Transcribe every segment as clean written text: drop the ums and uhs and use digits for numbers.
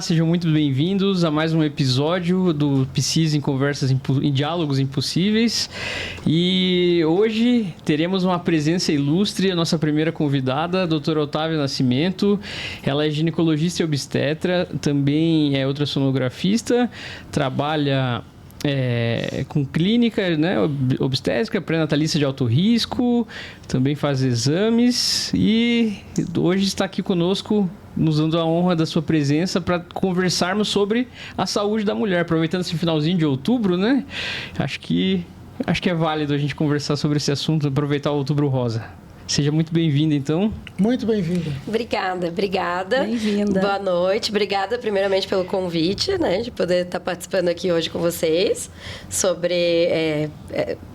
Olá, sejam muito bem-vindos a mais um episódio do PSIS em Conversas em Diálogos Impossíveis. E hoje teremos uma presença ilustre, a nossa primeira convidada, a doutora Otávia Nascimento. Ela é ginecologista e obstetra, também é ultrassonografista, trabalha com clínica, né, obstétrica, pré-natalista de alto risco, também faz exames e hoje está aqui conosco, nos dando a honra da sua presença para conversarmos sobre a saúde da mulher, aproveitando esse finalzinho de outubro, né? Acho que é válido a gente conversar sobre esse assunto, aproveitar o Outubro Rosa. Seja muito bem-vinda, então. Muito bem-vinda. Obrigada. Bem-vinda. Boa noite. Obrigada, primeiramente, pelo convite, né? De poder estar participando aqui hoje com vocês.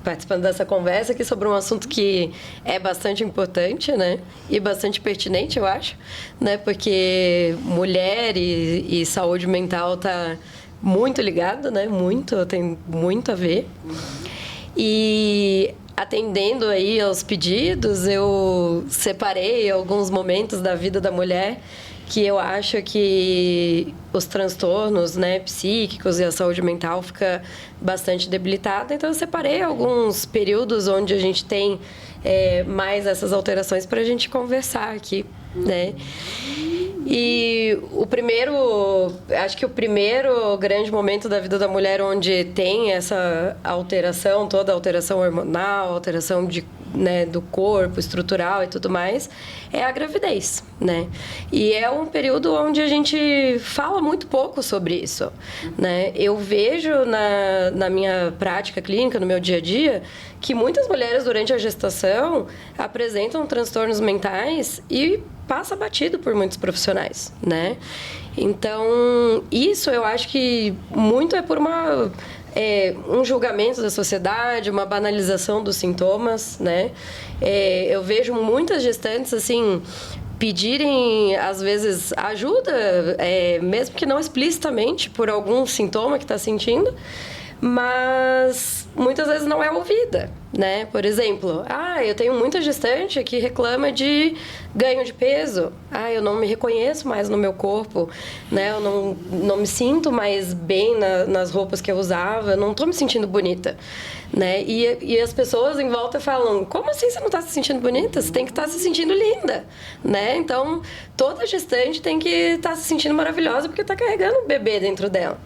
Participando dessa conversa aqui sobre um assunto que é bastante importante, né? E bastante pertinente, eu acho. Né? Porque mulher e saúde mental tá muito ligado, né? Tem muito a ver. E atendendo aí aos pedidos, eu separei alguns momentos da vida da mulher que eu acho que os transtornos, né, psíquicos e a saúde mental fica bastante debilitada. Então, eu separei alguns períodos onde a gente tem mais essas alterações para a gente conversar aqui, né? E acho que o primeiro grande momento da vida da mulher onde tem essa alteração, toda a alteração hormonal, alteração do corpo, estrutural e tudo mais, é a gravidez, né? E é um período onde a gente fala muito pouco sobre isso, né? Eu vejo na minha prática clínica, no meu dia a dia, que muitas mulheres durante a gestação apresentam transtornos mentais e passa batido por muitos profissionais, né? Então, isso eu acho que muito é por um julgamento da sociedade, uma banalização dos sintomas, né? Eu vejo muitas gestantes, assim, pedirem, às vezes, ajuda, mesmo que não explicitamente, por algum sintoma que está sentindo, mas muitas vezes não é ouvida, né? Por exemplo, eu tenho muita gestante que reclama de ganho de peso. Eu não me reconheço mais no meu corpo, né? Eu não me sinto mais bem nas roupas que eu usava, eu não estou me sentindo bonita, né? E as pessoas em volta falam, como assim você não está se sentindo bonita? Você tem que estar se sentindo linda, né? Então, toda gestante tem que estar se sentindo maravilhosa porque está carregando um bebê dentro dela,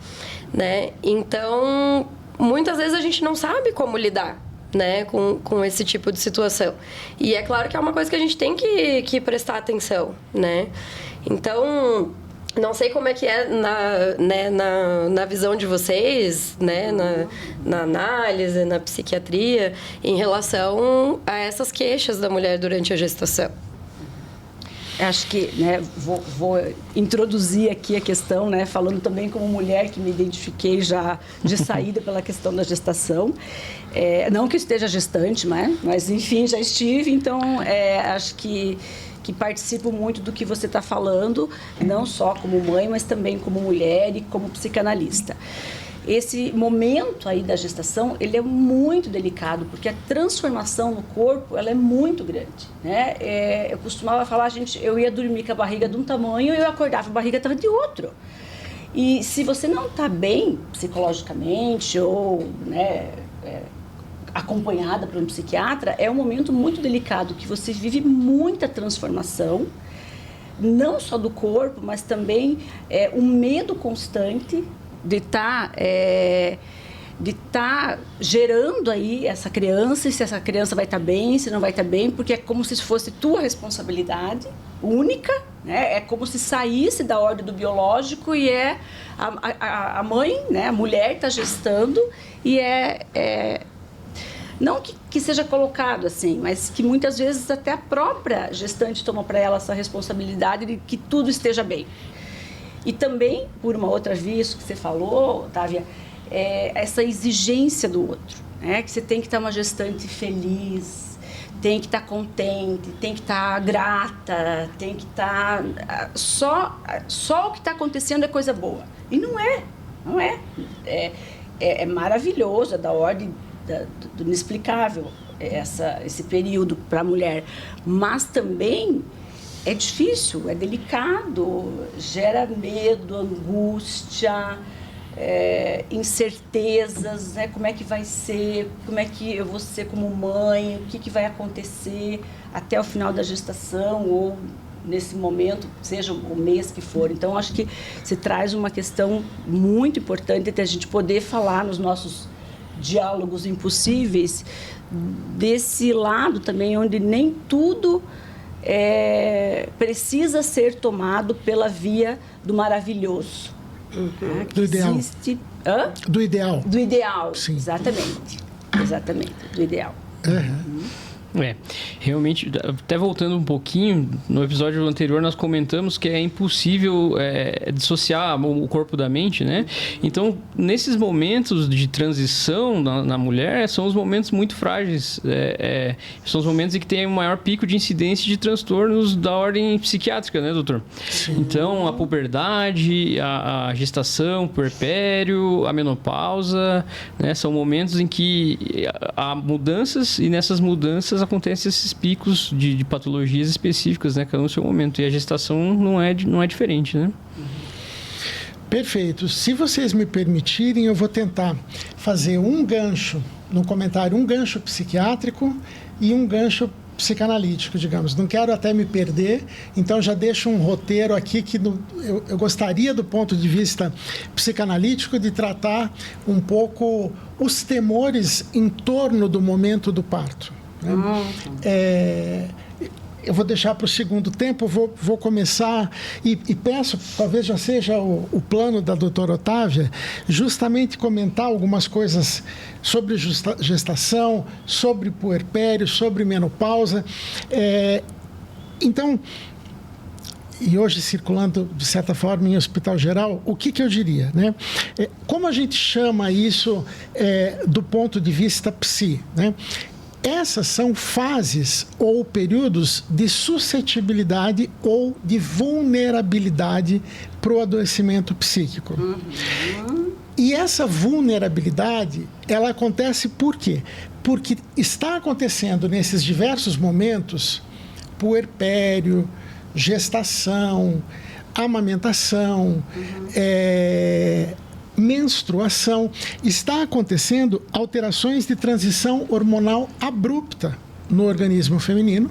né? Então, muitas vezes a gente não sabe como lidar, né, com esse tipo de situação. E é claro que é uma coisa que a gente tem que prestar atenção, né? Então, não sei como é que é na visão de vocês, né, na análise, na psiquiatria, em relação a essas queixas da mulher durante a gestação. Acho que, né, vou introduzir aqui a questão, né, falando também como mulher que me identifiquei já de saída pela questão da gestação. Não que eu esteja gestante, mas enfim, já estive, então acho que participo muito do que você está falando, não só como mãe, mas também como mulher e como psicanalista. Esse momento aí da gestação, ele é muito delicado, porque a transformação no corpo, ela é muito grande, né? Eu costumava falar, eu ia dormir com a barriga de um tamanho e eu acordava, a barriga estava de outro. E se você não está bem psicologicamente ou, né, acompanhada por um psiquiatra, é um momento muito delicado, que você vive muita transformação, não só do corpo, mas também um medo constante de estar gerando aí essa criança, e se essa criança vai estar bem, se não vai estar bem, porque é como se fosse tua responsabilidade única, né? É como se saísse da ordem do biológico e a mãe, né? A mulher está gestando e não que seja colocado assim, mas que muitas vezes até a própria gestante toma para ela essa responsabilidade de que tudo esteja bem. E também, por uma outra via, isso que você falou, Otávia, essa exigência do outro, né? Que você tem que estar uma gestante feliz, tem que estar contente, tem que estar grata, tem que estar... Só o que está acontecendo é coisa boa. E não é. É maravilhoso, é da ordem do inexplicável esse período para a mulher. Mas também é difícil, é delicado, gera medo, angústia, incertezas, né? Como é que vai ser, como é que eu vou ser como mãe, o que vai acontecer até o final da gestação ou nesse momento, seja o mês que for. Então, acho que se traz uma questão muito importante de a gente poder falar nos nossos diálogos impossíveis desse lado também, onde nem tudo precisa ser tomado pela via do maravilhoso. Do ideal. Existe... Do ideal. Do ideal, sim. Exatamente, do ideal. Realmente, até voltando um pouquinho, no episódio anterior nós comentamos que é impossível dissociar o corpo da mente, né? Então, nesses momentos de transição na mulher, são os momentos muito frágeis, são os momentos em que tem o maior pico de incidência de transtornos da ordem psiquiátrica, né, doutor? Sim. Então, a puberdade, a gestação, o puerpério, a menopausa, né, são momentos em que há mudanças, e nessas mudanças acontecem esses picos de patologias específicas, né, cada um no seu momento. E a gestação não é diferente, né? Perfeito. Se vocês me permitirem, eu vou tentar fazer um gancho no comentário, um gancho psiquiátrico e um gancho psicanalítico, digamos. Não quero até me perder, então já deixo um roteiro aqui que eu gostaria, do ponto de vista psicanalítico, de tratar um pouco os temores em torno do momento do parto. Eu vou deixar para o segundo tempo, vou começar e peço, talvez já seja o plano da doutora Otávia, justamente comentar algumas coisas sobre gestação, sobre puerpério, sobre menopausa. Então, e hoje circulando, de certa forma, em hospital geral, o que eu diria, né? Como a gente chama isso do ponto de vista psi, né? Essas são fases ou períodos de suscetibilidade ou de vulnerabilidade para o adoecimento psíquico. E essa vulnerabilidade, ela acontece por quê? Porque está acontecendo nesses diversos momentos, puerpério, gestação, amamentação, menstruação, está acontecendo alterações de transição hormonal abrupta no organismo feminino,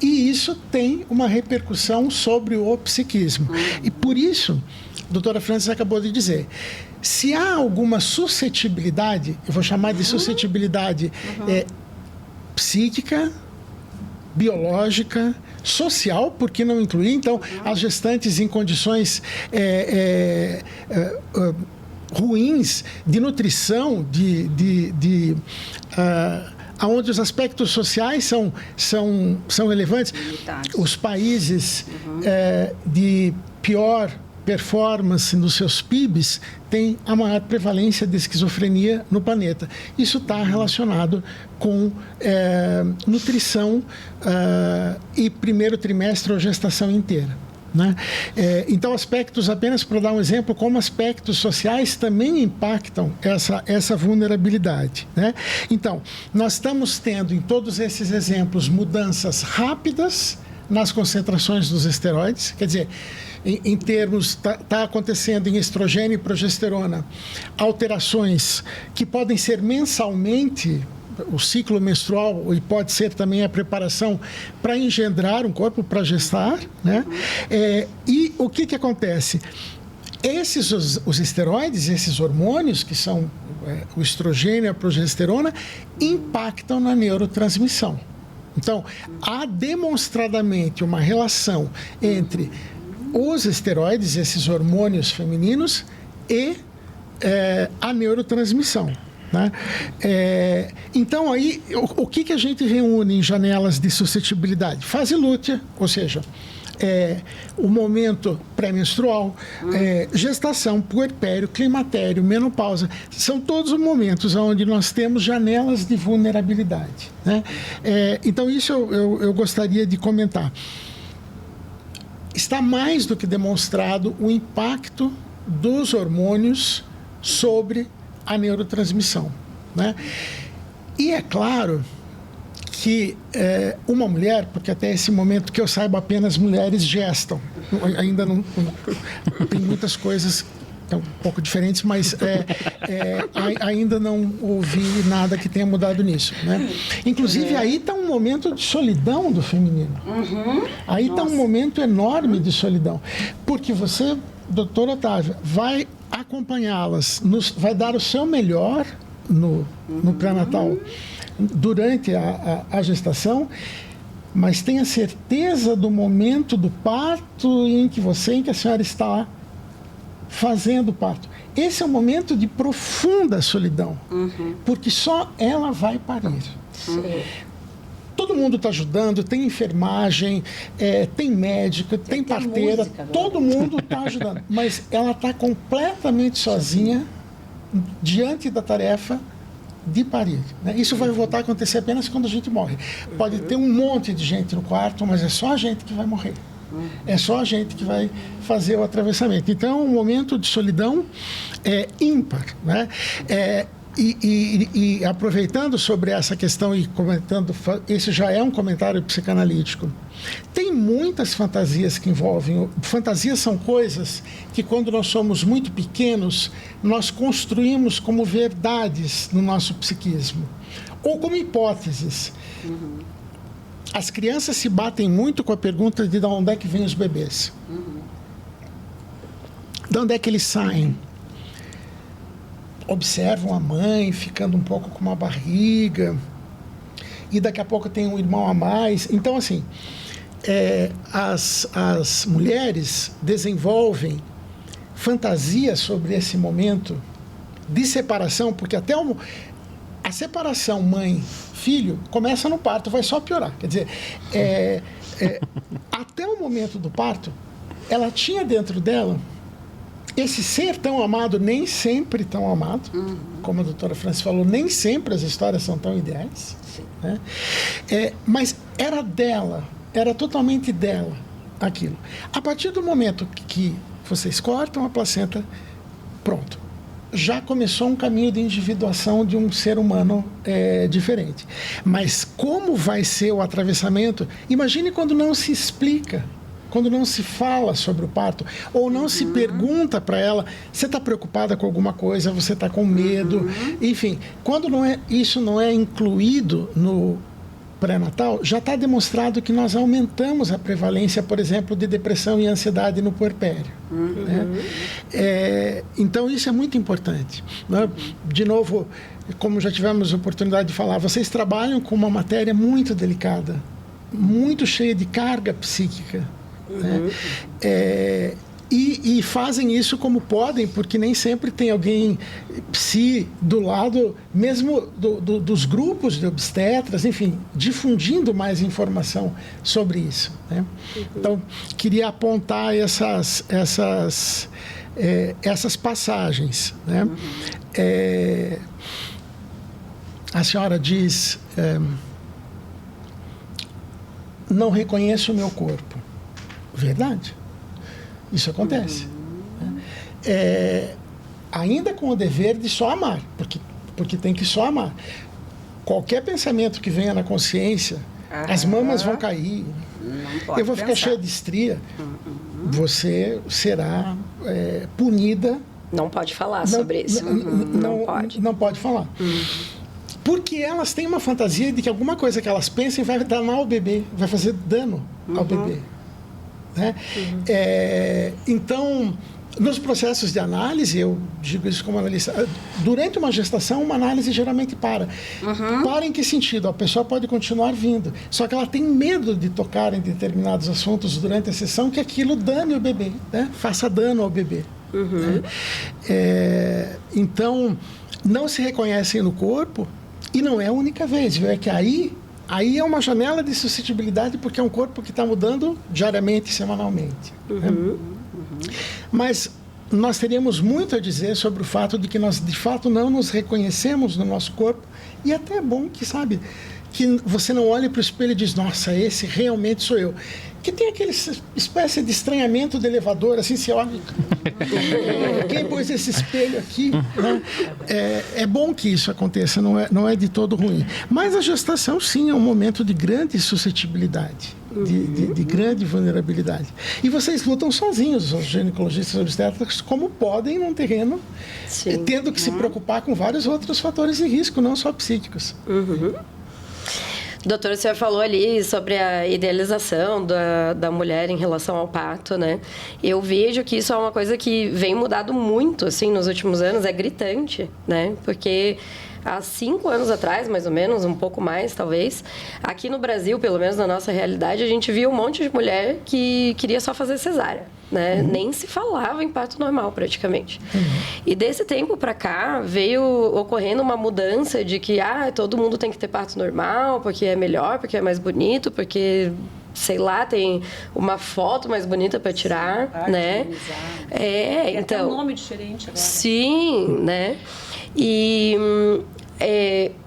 e isso tem uma repercussão sobre o psiquismo. E por isso, a doutora Francis acabou de dizer, se há alguma suscetibilidade, eu vou chamar de suscetibilidade psíquica, biológica, social, por que não incluir, então, as gestantes em condições ruins de nutrição, onde os aspectos sociais são relevantes. Os países de pior performance nos seus PIBs têm a maior prevalência de esquizofrenia no planeta. Isso está relacionado com nutrição e primeiro trimestre ou gestação inteira, né? Então, aspectos, apenas para dar um exemplo, como aspectos sociais também impactam essa vulnerabilidade, né? Então, nós estamos tendo em todos esses exemplos mudanças rápidas nas concentrações dos esteroides, quer dizer, em termos, está acontecendo em estrogênio e progesterona, alterações que podem ser mensalmente, o ciclo menstrual, e pode ser também a preparação para engendrar um corpo, para gestar, né? E o que acontece? Os esteroides, esses hormônios, que são o estrogênio e a progesterona, impactam na neurotransmissão. Então, há demonstradamente uma relação entre os esteroides, esses hormônios femininos, e a neurotransmissão, né? Então, aí, o que a gente reúne em janelas de suscetibilidade? Fase lútea, ou seja, o momento pré-menstrual, gestação, puerpério, climatério, menopausa, são todos os momentos onde nós temos janelas de vulnerabilidade, né? Então, isso eu gostaria de comentar. Está mais do que demonstrado o impacto dos hormônios sobre a neurotransmissão, né? E é claro que uma mulher, porque até esse momento que eu saiba apenas mulheres gestam, ainda não tem muitas coisas um pouco diferentes, mas ainda não ouvi nada que tenha mudado nisso, né? Inclusive, aí está um momento de solidão do feminino. Aí está um momento enorme de solidão. Porque você, doutora Otávia, vai acompanhá-las, vai dar o seu melhor no pré-natal durante a gestação, mas tenha certeza do momento do parto em que a senhora está fazendo o parto. Esse é um momento de profunda solidão, porque só ela vai parir. Todo mundo está ajudando, tem enfermagem, tem médico, tem parteira, todo mundo está ajudando, mas ela está completamente sozinha diante da tarefa de parir, né? Isso vai voltar a acontecer apenas quando a gente morre. Pode ter um monte de gente no quarto, mas é só a gente que vai morrer. É só a gente que vai fazer o atravessamento. Então, um momento de solidão ímpar, né? E aproveitando sobre essa questão e comentando, esse já é um comentário psicanalítico. Tem muitas fantasias que envolvem... Fantasias são coisas que, quando nós somos muito pequenos, nós construímos como verdades no nosso psiquismo, ou como hipóteses. As crianças se batem muito com a pergunta de onde é que vêm os bebês. De onde é que eles saem? Observam a mãe ficando um pouco com uma barriga, e daqui a pouco tem um irmão a mais. Então, assim, as mulheres desenvolvem fantasias sobre esse momento de separação, porque até a separação mãe-filho começa no parto, vai só piorar. Quer dizer, até o momento do parto, ela tinha dentro dela esse ser tão amado, nem sempre tão amado, como a doutora Francis falou, nem sempre as histórias são tão ideais, né? Mas era dela, era totalmente dela aquilo. A partir do momento que vocês cortam a placenta, pronto. Já começou um caminho de individuação de um ser humano diferente. Mas como vai ser o atravessamento? Imagine quando não se explica, quando não se fala sobre o parto, ou não se pergunta para ela, você está preocupada com alguma coisa, você está com medo, enfim. Quando isso não é incluído no pré-natal, já está demonstrado que nós aumentamos a prevalência, por exemplo, de depressão e ansiedade no puerpério. Né? Então, isso é muito importante. Né? De novo, como já tivemos a oportunidade de falar, vocês trabalham com uma matéria muito delicada, muito cheia de carga psíquica. Né? E fazem isso como podem, porque nem sempre tem alguém psi do lado, mesmo dos grupos de obstetras, enfim, difundindo mais informação sobre isso. Né? Então, queria apontar essas passagens. Né? A senhora diz, não reconheço o meu corpo. Verdade. Isso acontece. Ainda com o dever de só amar, porque tem que só amar. Qualquer pensamento que venha na consciência, as mamas vão cair, eu vou ficar cheia de estria, você será punida. Não pode falar sobre isso. Não pode falar. Porque elas têm uma fantasia de que alguma coisa que elas pensem vai danar o bebê, vai fazer dano ao bebê. Né? Então, nos processos de análise, eu digo isso como analista, durante uma gestação, uma análise geralmente para. Para em que sentido? A pessoa pode continuar vindo, só que ela tem medo de tocar em determinados assuntos durante a sessão, que aquilo dane o bebê, né? Faça dano ao bebê. Né? Então, não se reconhecem no corpo, e não é a única vez, viu? É que aí é uma janela de suscetibilidade, porque é um corpo que está mudando diariamente, semanalmente. Né? Mas nós teríamos muito a dizer sobre o fato de que nós, de fato, não nos reconhecemos no nosso corpo. E até é bom que, sabe, que você não olhe para o espelho e diz, nossa, esse realmente sou eu. Que tem aquele espécie de estranhamento do elevador, assim, você olha, quem pôs esse espelho aqui? Né? É bom que isso aconteça, não é de todo ruim. Mas a gestação, sim, é um momento de grande suscetibilidade, de grande vulnerabilidade. E vocês lutam sozinhos, os ginecologistas obstetras, como podem num terreno, tendo que se preocupar com vários outros fatores de risco, não só psíquicos. Doutor, o senhor falou ali sobre a idealização da mulher em relação ao parto, né? Eu vejo que isso é uma coisa que vem mudado muito, assim, nos últimos anos, é gritante, né? Porque há 5 anos atrás, mais ou menos, um pouco mais, talvez, aqui no Brasil, pelo menos na nossa realidade, a gente via um monte de mulher que queria só fazer cesárea, né? Nem se falava em parto normal, praticamente. E desse tempo para cá, veio ocorrendo uma mudança de que, todo mundo tem que ter parto normal, porque é melhor, porque é mais bonito, porque... sei lá, tem uma foto mais bonita para tirar, né? Tem até um nome diferente agora. Sim, né? E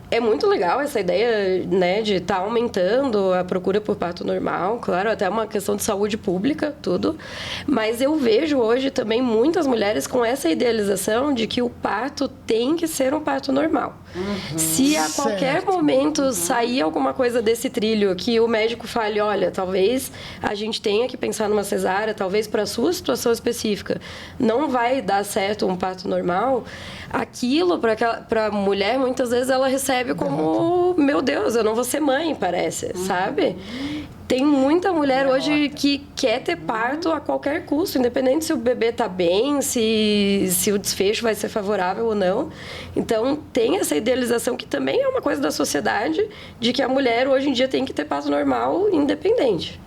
é muito legal essa ideia, né, de estar aumentando a procura por parto normal, claro, até uma questão de saúde pública, tudo. Mas eu vejo hoje também muitas mulheres com essa idealização de que o parto tem que ser um parto normal. Se a qualquer momento sair alguma coisa desse trilho que o médico fale, olha, talvez a gente tenha que pensar numa cesárea, talvez para a sua situação específica não vai dar certo um parto normal, aquilo para a mulher, muitas vezes ela recebe como, meu Deus, eu não vou ser mãe, parece, sabe? Tem muita mulher hoje que quer ter parto a qualquer custo, independente se o bebê está bem, se o desfecho vai ser favorável ou não. Então, tem essa idealização que também é uma coisa da sociedade, de que a mulher hoje em dia tem que ter parto normal independente.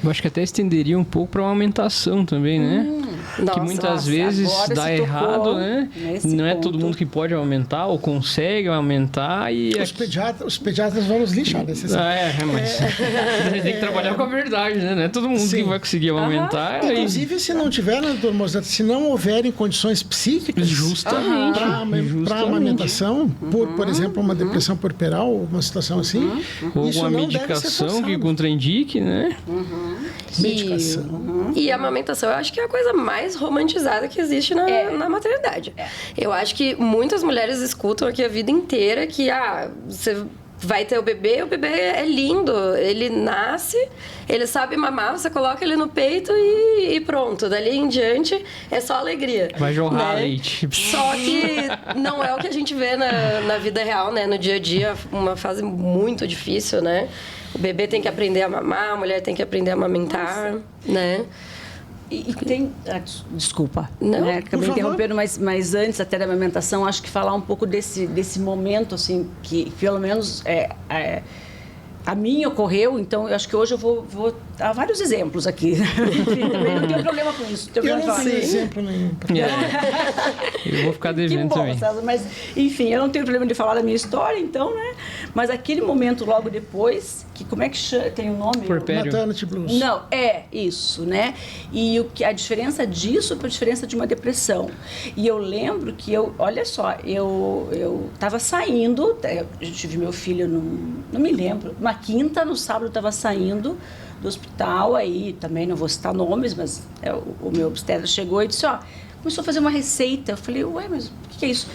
Eu acho que até estenderia um pouco para a amamentação também, né? Que muitas vezes dá errado, né? Não é todo mundo que pode amamentar ou consegue amamentar e... Os pediatras vão nos lixar desse mas a gente tem que trabalhar com a verdade, né? Não é todo mundo que vai conseguir amamentar. Inclusive, se não tiver, né, doutor Mozart, se não houverem condições psíquicas para amamentação, por exemplo, uma depressão puerperal, uma situação assim, ou isso uma não medicação deve ser que contraindique, né? Medicação. E a amamentação, eu acho que é a coisa mais romantizada que existe na maternidade. Eu acho que muitas mulheres escutam aqui a vida inteira que você vai ter o bebê é lindo, ele nasce, ele sabe mamar, você coloca ele no peito e pronto. Dali em diante é só alegria. Vai jorrar leite. Só que não é o que a gente vê na vida real, né? No dia a dia, uma fase muito difícil, né? O bebê tem que aprender a mamar, a mulher tem que aprender a amamentar, né? E tem... desculpa, não, né? Acabei interrompendo, mas antes até da amamentação, acho que falar um pouco desse momento, assim, que pelo menos a mim ocorreu, então eu acho que hoje eu vou dar vários exemplos aqui. Enfim, também não tenho problema com isso. Eu não tenho exemplo nenhum. Eu vou ficar devendo também. Mas, enfim, eu não tenho problema de falar da minha história, então, né? Mas aquele momento logo depois, que como é que chama? Tem um nome? Maternity blues. Não, é isso, né? E a diferença disso para a diferença de uma depressão. E eu lembro que olha só, eu estava saindo, eu tive meu filho, não me lembro, uma quinta, no sábado eu estava saindo do hospital, aí também não vou citar nomes, mas o meu obstetra chegou e disse, começou a fazer uma receita. Eu falei, mas o que é isso?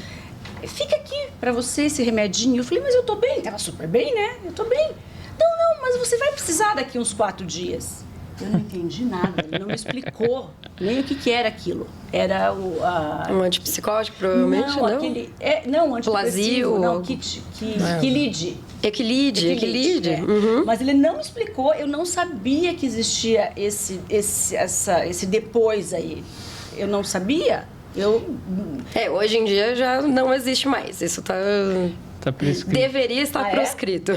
Fica aqui para você esse remedinho. Eu falei, mas eu tô bem, estava super bem, né? Eu tô bem. Não, mas você vai precisar daqui uns 4 dias. Eu não entendi nada, ele não me explicou nem o que era aquilo. Era um antipsicótico, provavelmente, não? Não, antidepressivo, não, Equilide. Mas ele não me explicou, eu não sabia que existia esse depois aí. Eu não sabia. Hoje em dia já não existe mais, isso tá prescrito. Deveria estar proscrito.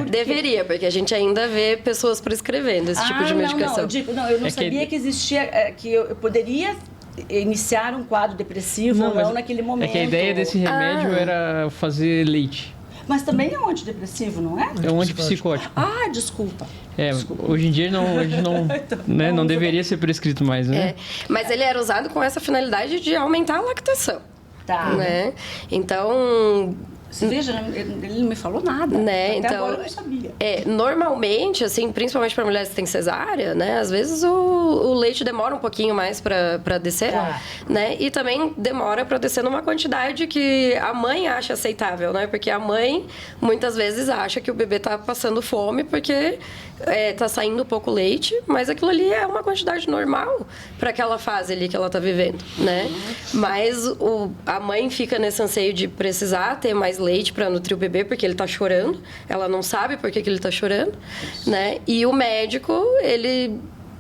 Deveria, porque a gente ainda vê pessoas prescrevendo esse tipo de medicação. Eu não sabia que existia, que eu poderia iniciar um quadro depressivo ou não naquele momento. É que a ideia desse remédio era fazer leite. Mas também é um antidepressivo, não é? É um antipsicótico. Desculpa. Hoje em dia não deveria ser prescrito mais, né? Mas ele era usado com essa finalidade de aumentar a lactação. Tá. Né? Então, Você veja, ele não me falou nada. Né? Até Então, agora eu não sabia. Normalmente, assim, principalmente para mulheres que têm cesárea, né? Às vezes o leite demora um pouquinho mais para descer, né? E também demora para descer numa quantidade que a mãe acha aceitável, né? Porque a mãe, muitas vezes, acha que o bebê tá passando fome porque tá saindo pouco leite, mas aquilo ali é uma quantidade normal para aquela fase ali que ela tá vivendo, né? Mas a mãe fica nesse anseio de precisar ter mais leite para nutrir o bebê porque ele tá chorando, ela não sabe por que ele tá chorando, né? E o médico, ele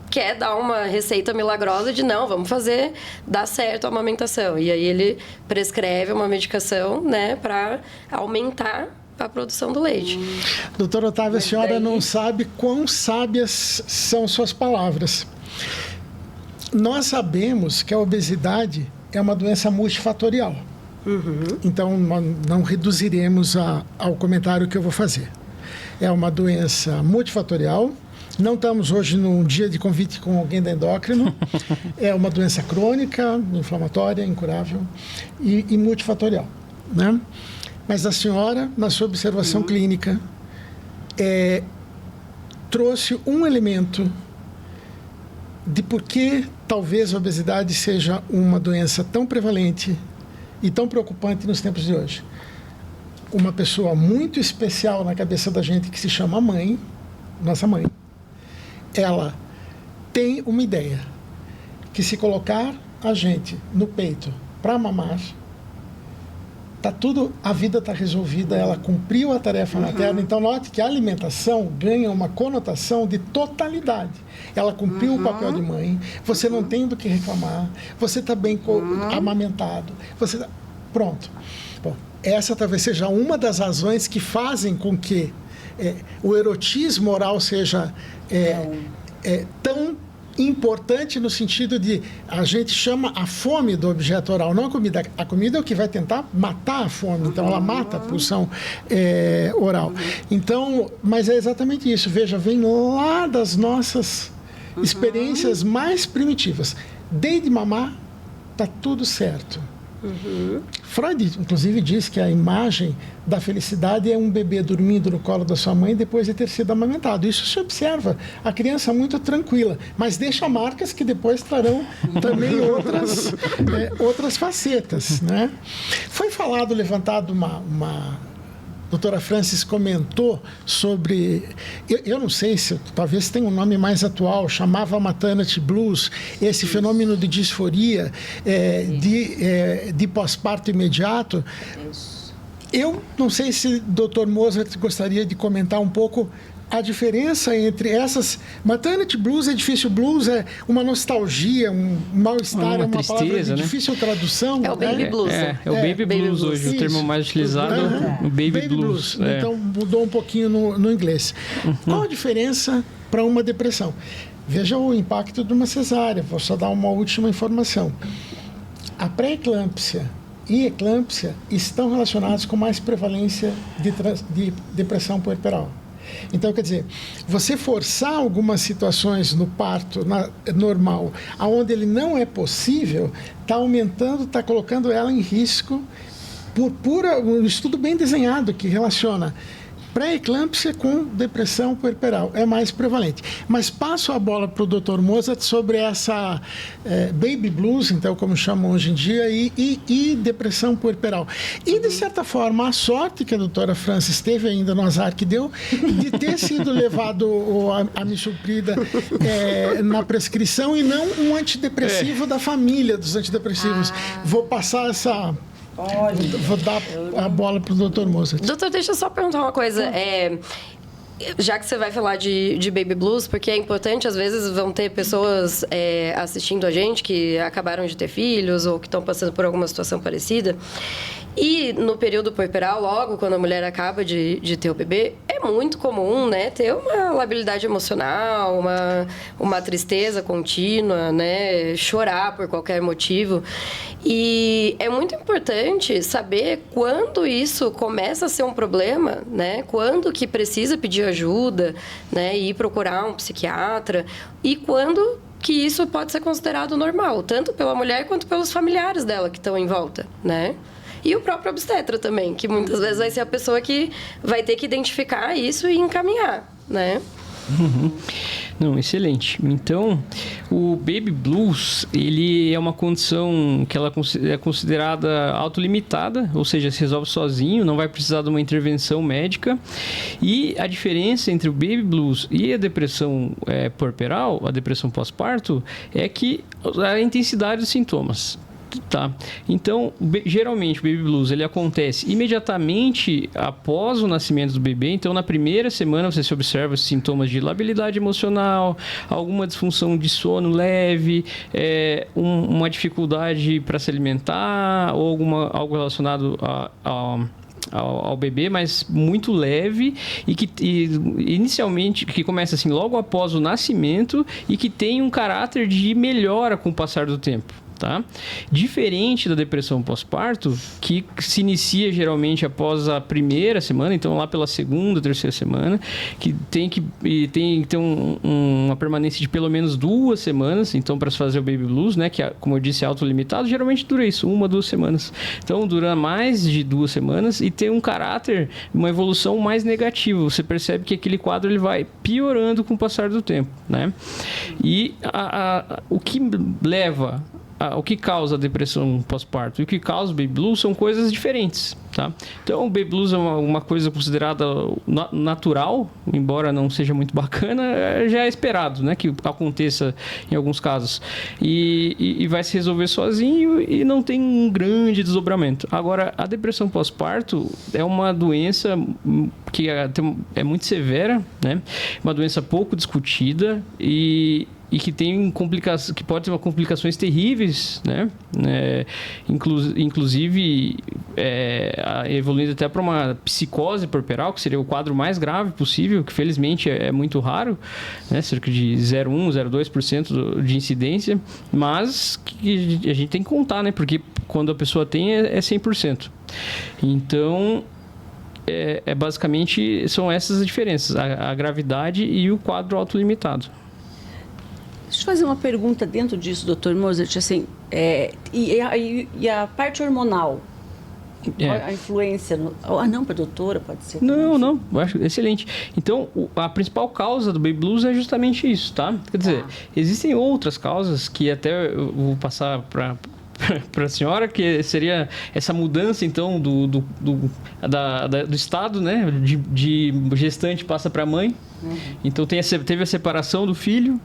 quer dar uma receita milagrosa de não, vamos fazer dar certo a amamentação. E aí ele prescreve uma medicação, né, para aumentar a produção do leite. Doutor Otávio, a senhora não sabe quão sábias são suas palavras. Nós sabemos que a obesidade é uma doença multifatorial. Então, não reduziremos ao comentário que eu vou fazer. É uma doença multifatorial. Não estamos hoje num dia de convite com alguém da endócrino. É uma doença crônica, inflamatória, incurável e multifatorial, né? Mas a senhora, na sua observação clínica, trouxe um elemento de por que talvez a obesidade seja uma doença tão prevalente e tão preocupante nos tempos de hoje. Uma pessoa muito especial na cabeça da gente que se chama mãe, nossa mãe, ela tem uma ideia que se colocar a gente no peito para mamar, a vida está resolvida, ela cumpriu a tarefa materna. Então, note que a alimentação ganha uma conotação de totalidade. Ela cumpriu o papel de mãe, você não tem do que reclamar, você está bem amamentado, pronto. Bom, essa talvez seja uma das razões que fazem com que o erotismo oral seja tão importante no sentido de a gente chama a fome do objeto oral, não a comida. A comida é o que vai tentar matar a fome, então ela mata a pulsão oral. Então, mas é exatamente isso. Veja, vem lá das nossas experiências mais primitivas. Dei de mamar, tá tudo certo. Freud, inclusive, diz que a imagem da felicidade é um bebê dormindo no colo da sua mãe depois de ter sido amamentado. Isso se observa. A criança muito tranquila, mas deixa marcas que depois trarão também outras facetas, né? Foi levantado uma doutora Francis comentou sobre, eu não sei se talvez tenha um nome mais atual, chamava maternity blues, esse fenômeno de disforia, de pós-parto imediato. Eu não sei se o Dr. Mozart gostaria de comentar um pouco a diferença entre essas... Maternity blues, edifício blues é uma nostalgia, um mal-estar, é uma tristeza, palavra de né? difícil tradução. É o baby blues. É o baby blues hoje, isso. o termo mais utilizado, o baby blues. Então, mudou um pouquinho no inglês. Qual a diferença para uma depressão? Veja o impacto de uma cesárea. Vou só dar uma última informação. A pré-eclâmpsia e eclâmpsia estão relacionados com mais prevalência de depressão puerperal. Então, quer dizer, você forçar algumas situações no parto normal, aonde ele não é possível, está aumentando, está colocando ela em risco um estudo bem desenhado que relaciona pré-eclâmpsia com depressão puerperal. É mais prevalente. Mas passo a bola para o Dr. Mozart sobre essa baby blues, então, como chamam hoje em dia, e depressão puerperal. E, de certa forma, a sorte que a doutora Francis teve ainda no azar que deu, de ter sido levado a me suprida na prescrição e não um antidepressivo da família dos antidepressivos. Vou passar essa... Vou dar a bola para o Dr. Mozart. Doutor, deixa eu só perguntar uma coisa. Já que você vai falar de baby blues, porque é importante, às vezes vão ter pessoas assistindo a gente que acabaram de ter filhos ou que estão passando por alguma situação parecida. E no período puerperal, logo quando a mulher acaba de ter o bebê, é muito comum, né, ter uma labilidade emocional, uma tristeza contínua, né, chorar por qualquer motivo. E é muito importante saber quando isso começa a ser um problema, né, quando que precisa pedir ajuda, né, e ir procurar um psiquiatra, e quando que isso pode ser considerado normal, tanto pela mulher quanto pelos familiares dela que estão em volta, né? E o próprio obstetra também, que muitas vezes vai ser a pessoa que vai ter que identificar isso e encaminhar, né? Não, excelente. Então, o Baby Blues, ele é uma condição que ela é considerada autolimitada, ou seja, se resolve sozinho, não vai precisar de uma intervenção médica. E a diferença entre o Baby Blues e a depressão puerperal, a depressão pós-parto, é que a intensidade dos sintomas. Tá. Então, geralmente o Baby Blues ele acontece imediatamente após o nascimento do bebê. Então, na primeira semana você se observa os sintomas de labilidade emocional, alguma disfunção de sono leve, uma dificuldade para se alimentar ou algo relacionado ao bebê, mas muito leve e que inicialmente que começa assim logo após o nascimento e que tem um caráter de melhora com o passar do tempo. Tá? Diferente da depressão pós-parto, que se inicia geralmente após a primeira semana, então lá pela segunda, terceira semana, que tem que ter uma permanência de pelo menos 2 semanas, então para se fazer o Baby Blues, né, que como eu disse é autolimitado, geralmente dura isso, 1 a 2 semanas. Então dura mais de 2 semanas e tem um caráter, uma evolução mais negativa. Você percebe que aquele quadro ele vai piorando com o passar do tempo, né? E o que leva o que causa a depressão pós-parto e o que causa o Baby Blues são coisas diferentes, tá? Então, o Baby Blues é uma coisa considerada natural, embora não seja muito bacana, já é esperado, né? Que aconteça em alguns casos. E vai se resolver sozinho e não tem um grande desdobramento. Agora, a depressão pós-parto é uma doença que é muito severa, né? Uma doença pouco discutida e que tem que pode ter complicações terríveis, né? Inclusive evoluindo até para uma psicose puerperal, que seria o quadro mais grave possível, que felizmente é muito raro, né? Cerca de 0,1%, 0,2% de incidência, mas que a gente tem que contar, né? Porque quando a pessoa tem é 100%. Então, basicamente são essas as diferenças, a gravidade e o quadro autolimitado. Deixa eu fazer uma pergunta dentro disso, Dr. Mozart, assim, e a parte hormonal? A influência não, para a doutora, pode ser? Não, eu acho excelente. Então, a principal causa do Baby Blues é justamente isso, tá? Quer dizer, existem outras causas que até eu vou passar para a senhora, que seria essa mudança, então, do estado, né? De gestante passa para mãe. Então, teve a separação do filho,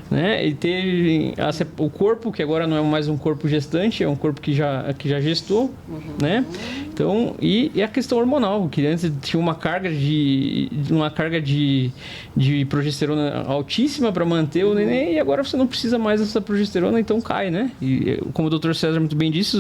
né? E teve o corpo, que agora não é mais um corpo gestante, é um corpo que já gestou, né? Então, e a questão hormonal, que antes tinha uma carga de progesterona altíssima para manter o neném, e agora você não precisa mais dessa progesterona, então cai, né? E como o Dr. César muito bem disse,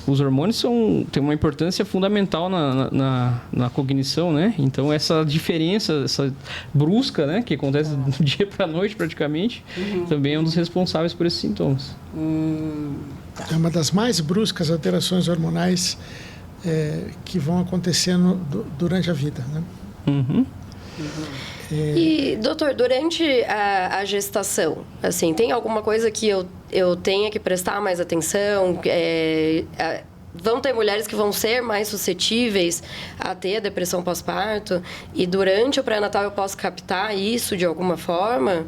os hormônios têm uma importância fundamental na cognição, né? Então, essa diferença, essa brusca, né, que acontece do dia para a noite praticamente, também é um dos responsáveis por esses sintomas. É uma das mais bruscas alterações hormonais que vão acontecendo durante a vida, né? E, doutor, durante a gestação, assim, tem alguma coisa que eu tenha que prestar mais atenção? Vão ter mulheres que vão ser mais suscetíveis a ter a depressão pós-parto e durante o pré-natal eu posso captar isso de alguma forma,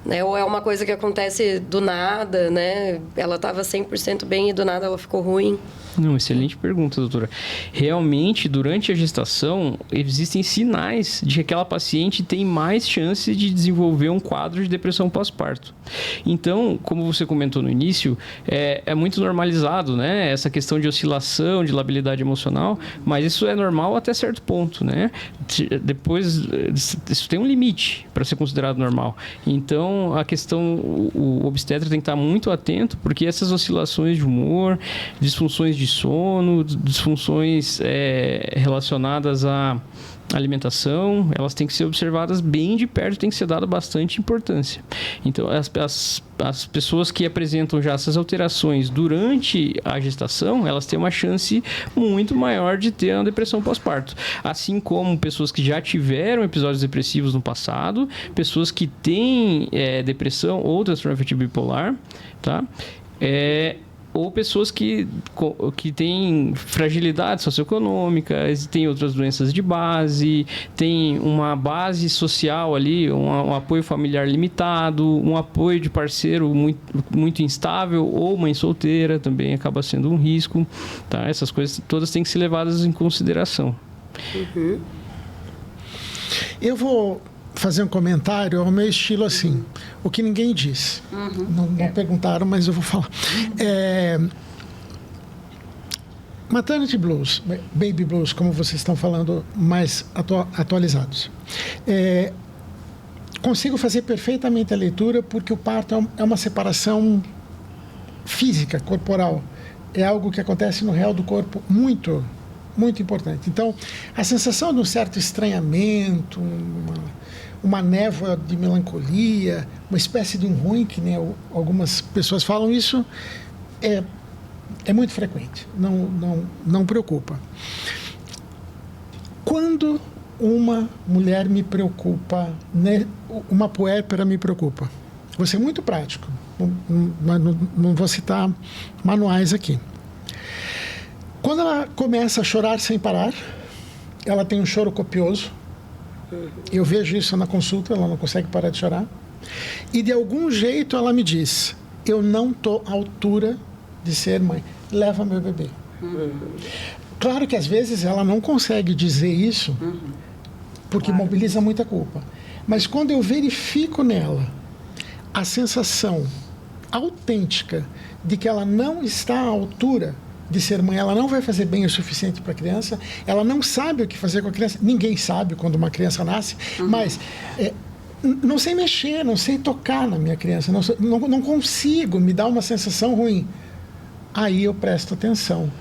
né? Ou é uma coisa que acontece do nada, né? Ela estava 100% bem e do nada ela ficou ruim? Não, excelente pergunta, doutora. Realmente, durante a gestação, existem sinais de que aquela paciente tem mais chance de desenvolver um quadro de depressão pós-parto. Então, como você comentou no início, é muito normalizado, né? Essa questão de oscilação, de labilidade emocional, mas isso é normal até certo ponto, né? Depois, isso tem um limite para ser considerado normal. Então, a questão, o obstetra tem que estar muito atento, porque essas oscilações de humor, disfunções de sono, disfunções relacionadas à alimentação, elas têm que ser observadas bem de perto, tem que ser dada bastante importância. Então, as pessoas que apresentam já essas alterações durante a gestação, elas têm uma chance muito maior de ter uma depressão pós-parto. Assim como pessoas que já tiveram episódios depressivos no passado, pessoas que têm depressão ou transtorno afetivo bipolar, tá? ou pessoas que têm fragilidade socioeconômica, têm outras doenças de base, têm uma base social ali, um apoio familiar limitado, um apoio de parceiro muito instável, ou mãe solteira também acaba sendo um risco. Tá? Essas coisas todas têm que ser levadas em consideração. Uhum. Eu vou fazer um comentário ao meu estilo assim, o que ninguém diz. Não perguntaram, mas eu vou falar. Maternity blues, baby blues, como vocês estão falando, mais atualizados. Consigo fazer perfeitamente a leitura porque o parto é uma separação física, corporal. É algo que acontece no real do corpo muito, muito importante. Então, a sensação de um certo estranhamento, uma névoa de melancolia, uma espécie de um ruim, que nem algumas pessoas falam, isso é muito frequente, não preocupa. Quando uma mulher me preocupa, né, uma puérpera me preocupa, vou ser muito prático, não vou citar manuais aqui. Quando ela começa a chorar sem parar, ela tem um choro copioso, eu vejo isso na consulta, ela não consegue parar de chorar, e de algum jeito ela me diz, eu não estou à altura de ser mãe, leva meu bebê. Claro que às vezes ela não consegue dizer isso, porque mobiliza muita culpa, mas quando eu verifico nela a sensação autêntica de que ela não está à altura de ser mãe, ela não vai fazer bem o suficiente para a criança, ela não sabe o que fazer com a criança, ninguém sabe quando uma criança nasce, mas não sei mexer, não sei tocar na minha criança, não consigo, me dá uma sensação ruim. Aí eu presto atenção,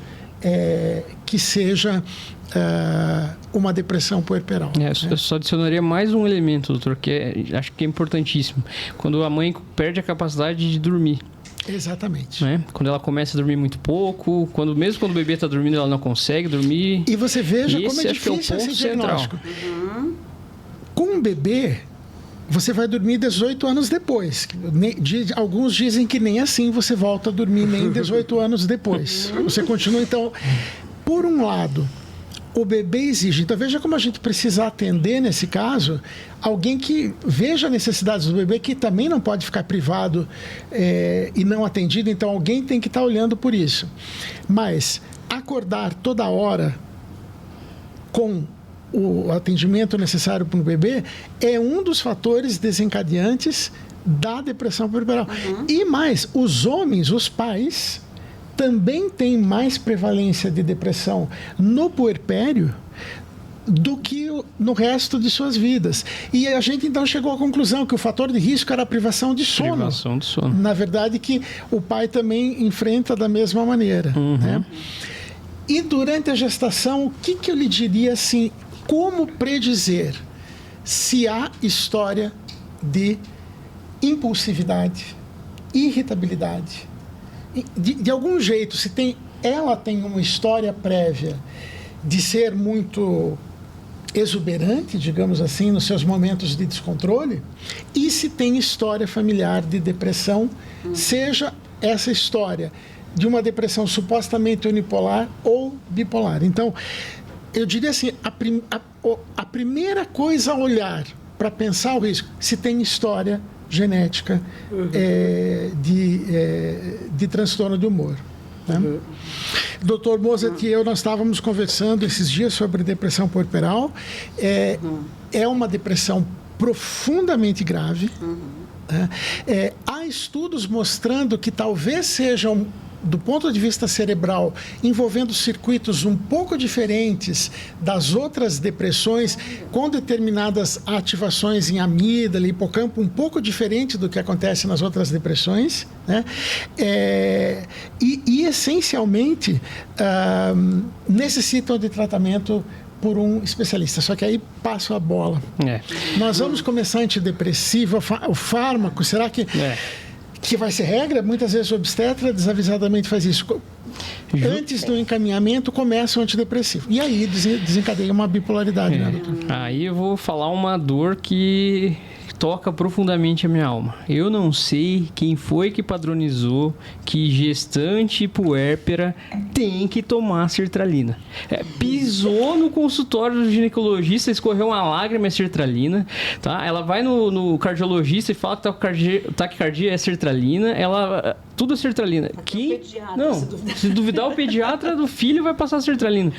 que seja uma depressão puerperal. Eu só adicionaria mais um elemento, doutor, que acho que é importantíssimo. Quando a mãe perde a capacidade de dormir. Exatamente. Né? Quando ela começa a dormir muito pouco, mesmo quando o bebê está dormindo, ela não consegue dormir. E você veja como é difícil esse diagnóstico. Com um bebê, você vai dormir 18 anos depois. Alguns dizem que nem assim você volta a dormir nem 18 anos depois. Você continua, então, por um lado, o bebê exige. Então, veja como a gente precisa atender, nesse caso, alguém que veja as necessidades do bebê, que também não pode ficar privado e não atendido. Então, alguém tem que estar olhando por isso. Mas acordar toda hora com o atendimento necessário para o bebê é um dos fatores desencadeantes da depressão puerperal. E mais, os homens, os pais, também têm mais prevalência de depressão no puerpério do que no resto de suas vidas. E a gente então chegou à conclusão que o fator de risco era a privação de sono. Privação de sono. Na verdade, que o pai também enfrenta da mesma maneira. Né? E durante a gestação, o que eu lhe diria assim, como predizer se há história de impulsividade, irritabilidade? De algum jeito, se ela tem uma história prévia de ser muito exuberante, digamos assim, nos seus momentos de descontrole, e se tem história familiar de depressão, seja essa história de uma depressão supostamente unipolar ou bipolar. Então, eu diria assim, a primeira coisa a olhar para pensar o risco, se tem história genética de transtorno de humor. Né? Dr. Mozart e eu, nós estávamos conversando esses dias sobre depressão puerperal. É uma depressão profundamente grave. Há estudos mostrando que talvez sejam, do ponto de vista cerebral, envolvendo circuitos um pouco diferentes das outras depressões, com determinadas ativações em amígdala, hipocampo, um pouco diferente do que acontece nas outras depressões, né? E essencialmente, necessitam de tratamento por um especialista. Só que aí passo a bola. Nós vamos começar antidepressivo, o fármaco, será que vai ser regra? Muitas vezes o obstetra desavisadamente faz isso. Antes do encaminhamento, começa o antidepressivo. E aí desencadeia uma bipolaridade, né, doutor? Aí eu vou falar uma dor que toca profundamente a minha alma. Eu não sei quem foi que padronizou que gestante e puérpera tem que tomar sertralina. Pisou no consultório do ginecologista, escorreu uma lágrima, é sertralina, tá? Ela vai no cardiologista e fala que taquicardia é sertralina, ela... Tudo é sertralina. Se duvidar, o pediatra do filho vai passar sertralina.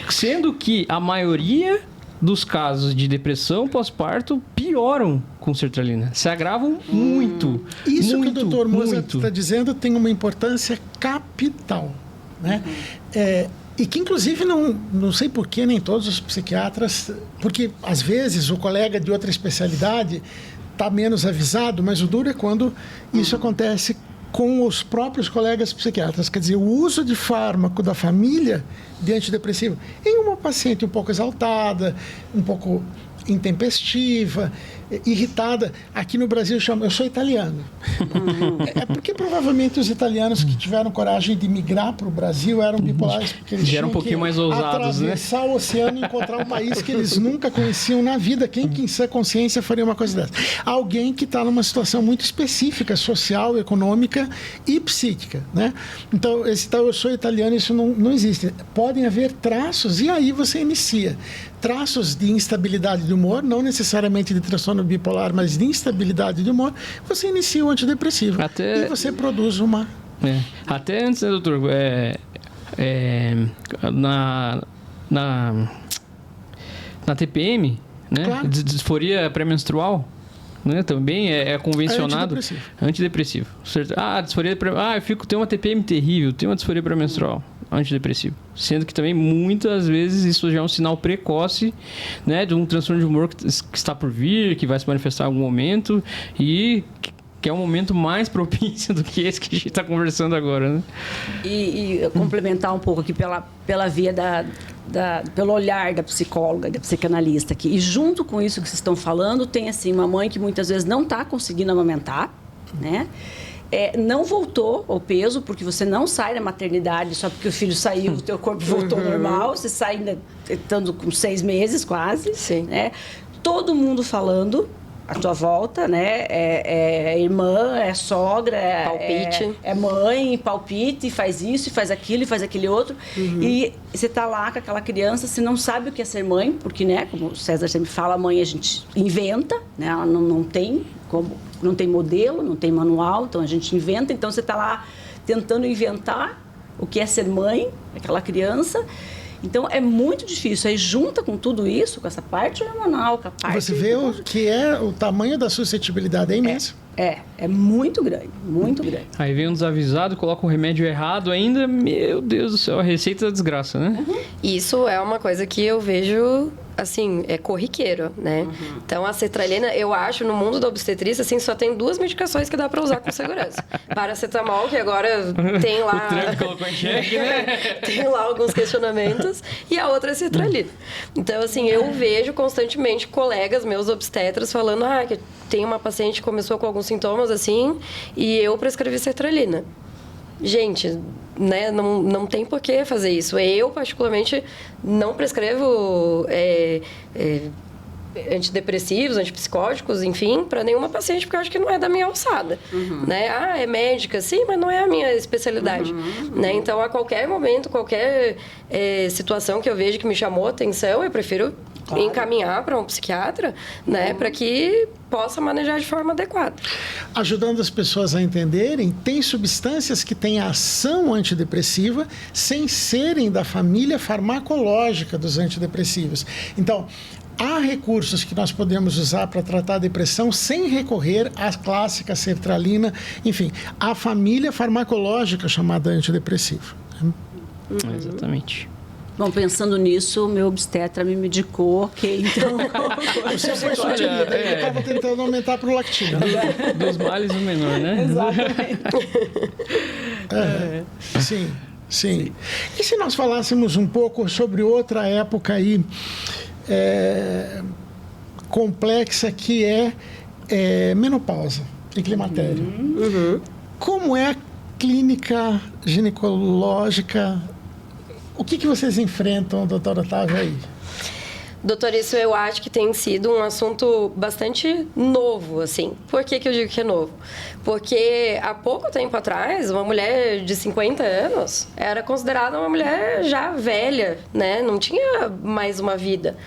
Sendo que a maioria dos casos de depressão pós-parto pioram com sertralina. Se agravam muito. Isso muito, que o Dr. Mozart muito. está dizendo tem uma importância capital, né? E que, inclusive, não sei por que nem todos os psiquiatras... Porque, às vezes, o colega de outra especialidade está menos avisado, mas o duro é quando isso acontece com os próprios colegas psiquiatras. Quer dizer, o uso de fármaco da família de antidepressivo em uma paciente um pouco exaltada, um pouco intempestiva, irritada. Aqui no Brasil eu sou italiano. É porque provavelmente os italianos que tiveram coragem de migrar para o Brasil eram bipolares, porque eles eram um tinham pouquinho que mais ousados, atravessar o oceano e encontrar um país que eles nunca conheciam na vida. Quem em sã consciência faria uma coisa dessa? Alguém que está numa situação muito específica, social, econômica e psíquica, né? Então, esse tal eu sou italiano, isso não existe. Podem haver traços e aí você inicia. Traços de instabilidade de humor, não necessariamente de transtorno bipolar, mas de instabilidade de humor, você inicia o antidepressivo. E você produz uma... Até antes, né, doutor? Na TPM, né? Claro. Disforia pré-menstrual, né? Também é convencionado. Antidepressivo. Disforia eu tenho uma TPM terrível, tenho uma disforia pré-menstrual. Antidepressivo. Sendo que também, muitas vezes, isso já é um sinal precoce, né, de um transtorno de humor que está por vir, que vai se manifestar em algum momento e que é um momento mais propício do que esse que a gente está conversando agora, né? E complementar um pouco aqui pela via pelo olhar da psicóloga, da psicanalista aqui. E junto com isso que vocês estão falando, tem assim uma mãe que muitas vezes não está conseguindo amamentar, né? Não voltou ao peso, porque você não sai da maternidade só porque o filho saiu, o teu corpo voltou normal, você sai ainda estando com 6 meses quase. Sim. Né? Todo mundo falando à tua volta, né? É irmã, é sogra, palpite. É mãe, palpite, faz isso, faz aquilo, faz aquele outro. E você tá lá com aquela criança, você não sabe o que é ser mãe, porque, né, como o César sempre fala, a mãe a gente inventa, né? Ela não tem como... Não tem modelo, não tem manual, então a gente inventa. Então, você está lá tentando inventar o que é ser mãe, aquela criança. Então, é muito difícil. Aí, junta com tudo isso, com essa parte hormonal, com a parte... Você vê o que é o tamanho da suscetibilidade, é imenso. É muito grande, muito grande. Aí vem um desavisado, coloca um remédio errado ainda, meu Deus do céu, a receita da desgraça, né? Isso é uma coisa que eu vejo, assim, é corriqueiro, né? Então, a sertralina, eu acho, no mundo da obstetrícia, assim, só tem 2 medicações que dá pra usar com segurança. Paracetamol, que agora tem lá... O Trump colocou em xeque, né? Tem lá alguns questionamentos. E a outra é sertralina. Então, assim, eu vejo constantemente colegas meus obstetras falando que tem uma paciente que começou com alguns sintomas, assim, e eu prescrevi sertralina. Gente, né, não tem por que fazer isso. Eu, particularmente, não prescrevo antidepressivos, antipsicóticos, enfim, para nenhuma paciente, porque eu acho que não é da minha alçada. Né? É médica, sim, mas não é a minha especialidade. Né? Então, a qualquer momento, qualquer situação que eu vejo que me chamou a atenção, eu prefiro encaminhar para um psiquiatra, né, para que possa manejar de forma adequada. Ajudando as pessoas a entenderem, tem substâncias que têm ação antidepressiva sem serem da família farmacológica dos antidepressivos. Então, há recursos que nós podemos usar para tratar a depressão sem recorrer à clássica sertralina, enfim, a família farmacológica chamada antidepressivo. Exatamente. Bom, pensando nisso, meu obstetra me medicou, então... Você foi sugerido, eu estava tentando aumentar para o lactina. Dos males o menor, né? Exatamente. Sim. E se nós falássemos um pouco sobre outra época aí complexa, que é menopausa e climatério. Como é a clínica ginecológica? O que vocês enfrentam, doutora Otávia, aí? Doutor, isso eu acho que tem sido um assunto bastante novo, assim. Por que eu digo que é novo? Porque há pouco tempo atrás, uma mulher de 50 anos era considerada uma mulher já velha, né? Não tinha mais uma vida,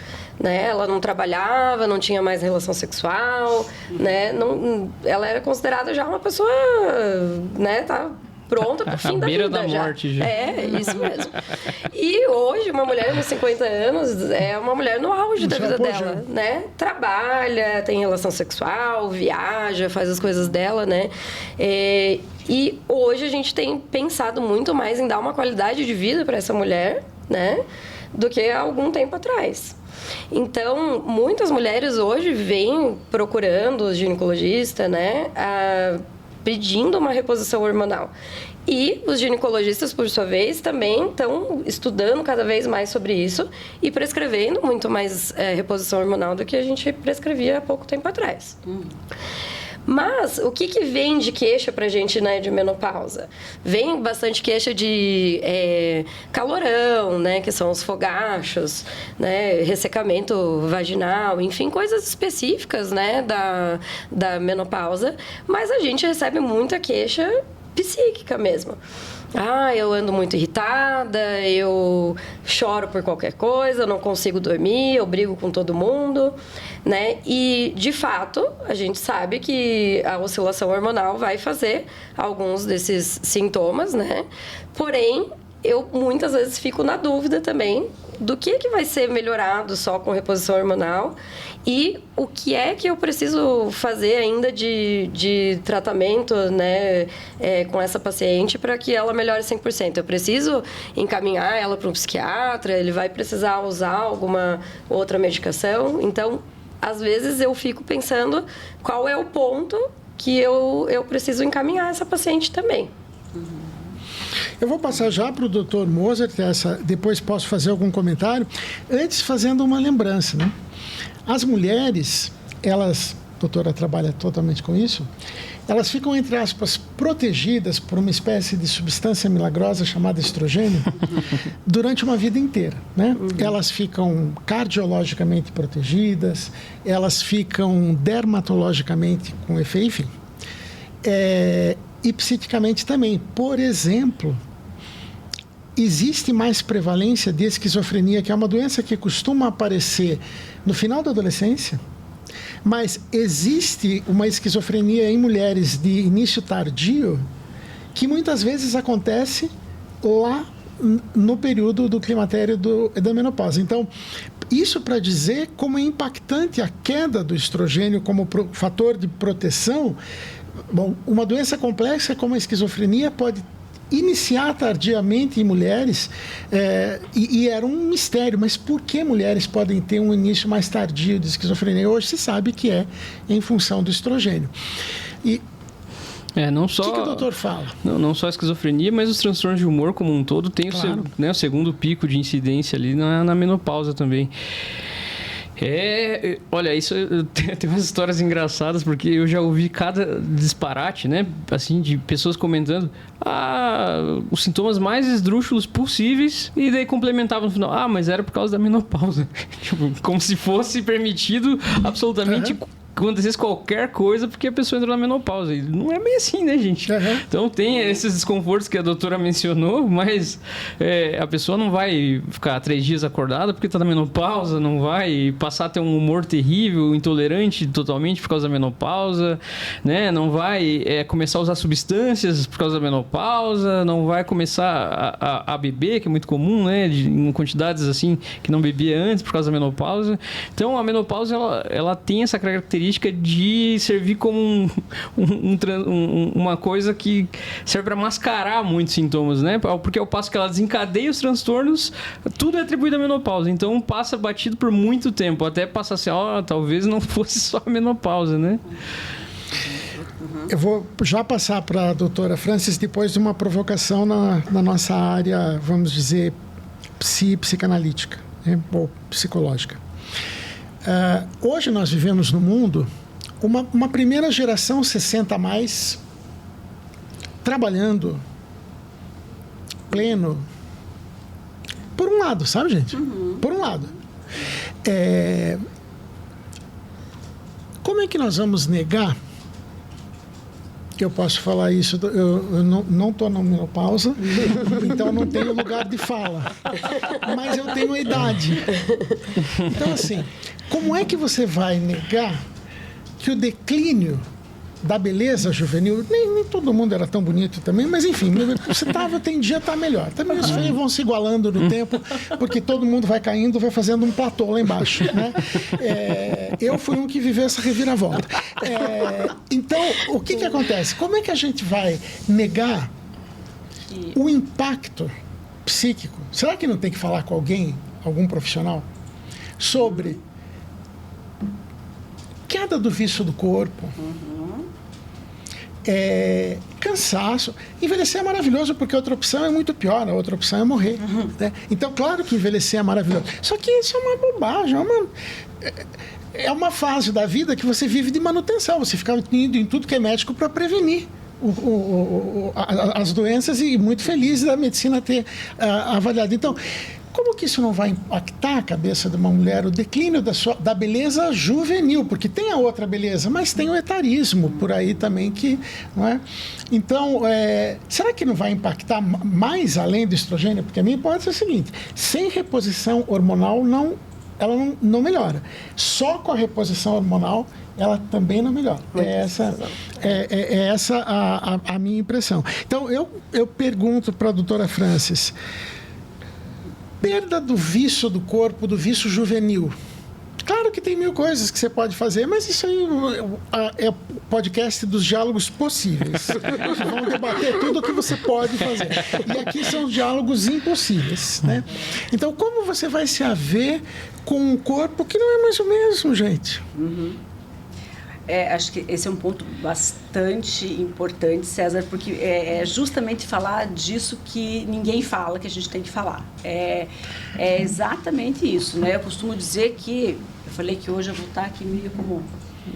né? Ela não trabalhava, não tinha mais relação sexual, né? Não, ela era considerada já uma pessoa, né? Tá pronta pro fim da vida. À beira da morte já. É, isso mesmo. E hoje, uma mulher de 50 anos é uma mulher no auge da vida dela, né? Trabalha, tem relação sexual, viaja, faz as coisas dela, né? E hoje a gente tem pensado muito mais em dar uma qualidade de vida para essa mulher, né? Do que há algum tempo atrás. Então, muitas mulheres hoje vêm procurando o ginecologista, né? Pedindo uma reposição hormonal. E os ginecologistas, por sua vez, também estão estudando cada vez mais sobre isso e prescrevendo muito mais reposição hormonal do que a gente prescrevia há pouco tempo atrás. Mas o que vem de queixa pra gente, né, de menopausa? Vem bastante queixa de calorão, né, que são os fogachos, né, ressecamento vaginal, enfim, coisas específicas, né, da menopausa. Mas a gente recebe muita queixa psíquica mesmo. Eu ando muito irritada, eu choro por qualquer coisa, não consigo dormir, eu brigo com todo mundo, né? E, de fato, a gente sabe que a oscilação hormonal vai fazer alguns desses sintomas, né? Porém, eu muitas vezes fico na dúvida também do que vai ser melhorado só com reposição hormonal e o que é que eu preciso fazer ainda de tratamento, né, com essa paciente para que ela melhore 100%. Eu preciso encaminhar ela para um psiquiatra, ele vai precisar usar alguma outra medicação. Então, às vezes eu fico pensando qual é o ponto que eu preciso encaminhar essa paciente também. Eu vou passar já para o Dr. Moser, depois posso fazer algum comentário. Antes, fazendo uma lembrança, né? As mulheres, elas, a doutora trabalha totalmente com isso, elas ficam, entre aspas, protegidas por uma espécie de substância milagrosa chamada estrogênio durante uma vida inteira, né? Elas ficam cardiologicamente protegidas, elas ficam dermatologicamente com efeito, enfim. E psiquicamente também. Por exemplo, existe mais prevalência de esquizofrenia, que é uma doença que costuma aparecer no final da adolescência, mas existe uma esquizofrenia em mulheres de início tardio que muitas vezes acontece lá no período do climatério da menopausa. Então, isso para dizer como é impactante a queda do estrogênio como fator de proteção. Bom, uma doença complexa como a esquizofrenia pode iniciar tardiamente em mulheres e era um mistério, mas por que mulheres podem ter um início mais tardio de esquizofrenia? Hoje se sabe que é em função do estrogênio. E não só, o que o doutor fala? Não só a esquizofrenia, mas os transtornos de humor como um todo tem o segundo pico de incidência ali na menopausa também. Olha, isso tem umas histórias engraçadas, porque eu já ouvi cada disparate, né? Assim, de pessoas comentando os sintomas mais esdrúxulos possíveis e daí complementavam no final. Mas era por causa da menopausa. Tipo, como se fosse permitido absolutamente acontecesse qualquer coisa porque a pessoa entrou na menopausa. E não é bem assim, né, gente? Então tem esses desconfortos que a doutora mencionou, mas a pessoa não vai ficar 3 dias acordada porque está na menopausa, não vai passar a ter um humor terrível, intolerante totalmente por causa da menopausa, né? Não vai começar a usar substâncias por causa da menopausa, não vai começar a beber, que é muito comum, né? Em quantidades assim que não bebia antes por causa da menopausa. Então a menopausa ela tem essa característica de servir como uma coisa que serve para mascarar muitos sintomas, né? Porque ao passo que ela desencadeia os transtornos, tudo é atribuído à menopausa. Então passa batido por muito tempo, até passar assim, talvez não fosse só a menopausa, né? Eu vou já passar para a doutora Francis depois de uma provocação na nossa área, vamos dizer, psicanalítica, né? Ou psicológica. Hoje nós vivemos no mundo uma primeira geração 60 a mais trabalhando pleno, por um lado, sabe, gente? Por um lado. Como é que nós vamos negar? Que eu posso falar isso, eu não estou na menopausa, então eu não tenho lugar de fala, mas eu tenho a idade. Então, assim, como é que você vai negar que o declínio da beleza juvenil, nem todo mundo era tão bonito também, mas enfim, você tendia a estar melhor. Também os feios vão se igualando no tempo, porque todo mundo vai caindo, vai fazendo um platô lá embaixo, né? Eu fui um que viveu essa reviravolta. Então, o que acontece? Como é que a gente vai negar o impacto psíquico? Será que não tem que falar com alguém, algum profissional, sobre queda do vício do corpo, cansaço. Envelhecer é maravilhoso, porque a outra opção é muito pior, a outra opção é morrer. Né? Então, claro que envelhecer é maravilhoso. Só que isso é uma bobagem, é uma fase da vida que você vive de manutenção. Você fica indo em tudo que é médico para prevenir as doenças, e muito feliz da medicina ter avaliado. Então, como que isso não vai impactar a cabeça de uma mulher, o declínio da beleza juvenil? Porque tem a outra beleza, mas tem o etarismo por aí também, que, não é? Então, será que não vai impactar mais além do estrogênio? Porque a minha hipótese é a seguinte: sem reposição hormonal, ela não melhora. Só com a reposição hormonal, ela também não melhora. É essa a minha impressão. Então, eu pergunto para a doutora Francis: perda do vício do corpo, do vício juvenil. Claro que tem 1000 coisas que você pode fazer, mas isso aí é o podcast dos diálogos possíveis. Vão debater tudo o que você pode fazer. E aqui são os diálogos impossíveis, né? Então, como você vai se haver com um corpo que não é mais o mesmo, gente? Acho que esse é um ponto bastante importante, César, porque é justamente falar disso que ninguém fala, que a gente tem que falar. É exatamente isso, né? Eu costumo dizer que, eu falei que hoje eu vou estar aqui meio como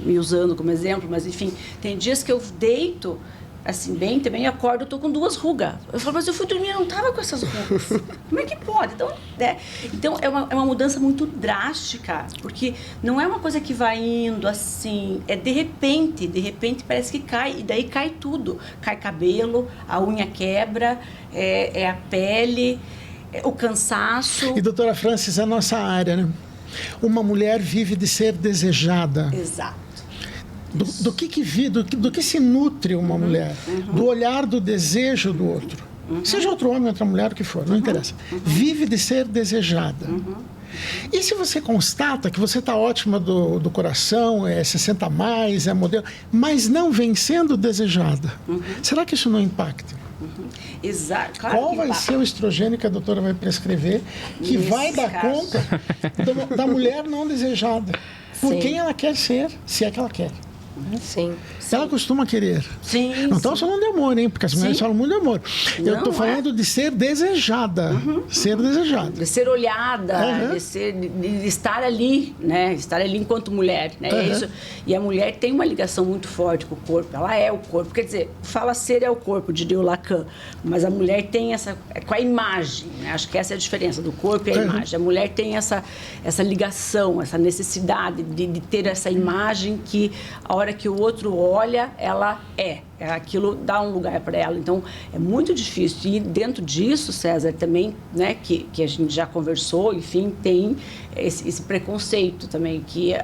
me usando como exemplo, mas enfim, tem dias que eu deito assim, bem, também acordo, eu tô com 2 rugas. Eu falo, mas eu fui dormir, eu não tava com essas rugas. Como é que pode? Então é uma mudança muito drástica, porque não é uma coisa que vai indo assim, de repente parece que cai, e daí cai tudo. Cai cabelo, a unha quebra, a pele, o cansaço. E, doutora Francis, é a nossa área, né? Uma mulher vive de ser desejada. Exato. Do que se nutre uma mulher? Do olhar, do desejo do outro. Seja outro homem, outra mulher, o que for, não interessa. Vive de ser desejada. E se você constata que você está ótima do coração, é 60 mais, é modelo, mas não vem sendo desejada, será que isso não impacta? Exato. Claro. Qual vai ser o estrogênio que a doutora vai prescrever que vai dar conta da mulher não desejada? Por quem ela quer ser, se é que ela quer. Sim. Ela costuma querer. Sim. Não estamos falando de amor, hein? Porque as mulheres falam muito de amor. Eu estou falando de ser desejada. Ser desejada. De ser olhada, de estar ali, né? Estar ali enquanto mulher, né? Isso. E a mulher tem uma ligação muito forte com o corpo. Ela é o corpo. Quer dizer, fala ser é o corpo, diria o Lacan. Mas a mulher tem essa... com a imagem, né? Acho que essa é a diferença do corpo e a imagem. A mulher tem essa ligação, essa necessidade de ter essa imagem que a hora que o outro olha, ela aquilo dá um lugar para ela. Então, é muito difícil. E dentro disso, César, também, né, que a gente já conversou, enfim, tem esse preconceito também, que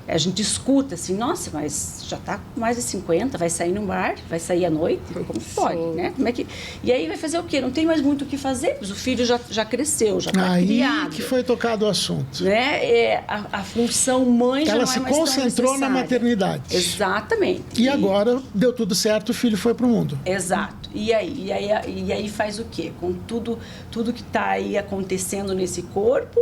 a gente escuta assim, nossa, mas já está com mais de 50, vai sair no bar, vai sair à noite, como pode, né? Como é que... E aí vai fazer o quê? Não tem mais muito o que fazer, pois o filho já cresceu, já está criado. Aí que foi tocado o assunto. Né? A função mãe já não é mais tão necessária. Ela se concentrou na maternidade. Exatamente. E agora deu tudo certo, o filho foi para o mundo. Exato. E aí faz o quê? Com tudo que está aí acontecendo nesse corpo,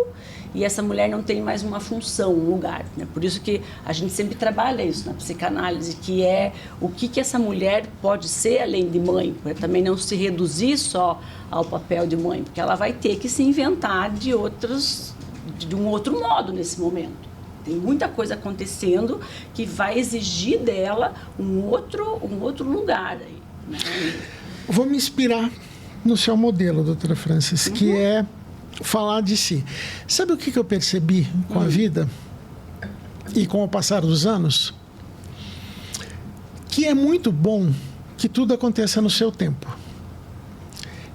e essa mulher não tem mais uma função, um lugar, né? Por isso que a gente sempre trabalha isso na psicanálise, que é o que essa mulher pode ser além de mãe, para também não se reduzir só ao papel de mãe, porque ela vai ter que se inventar de um outro modo nesse momento. Tem muita coisa acontecendo que vai exigir dela um outro lugar aí, né? Vou me inspirar no seu modelo, doutora Francis, que é falar de si. Sabe o que eu percebi com a vida e com o passar dos anos? Que é muito bom que tudo aconteça no seu tempo.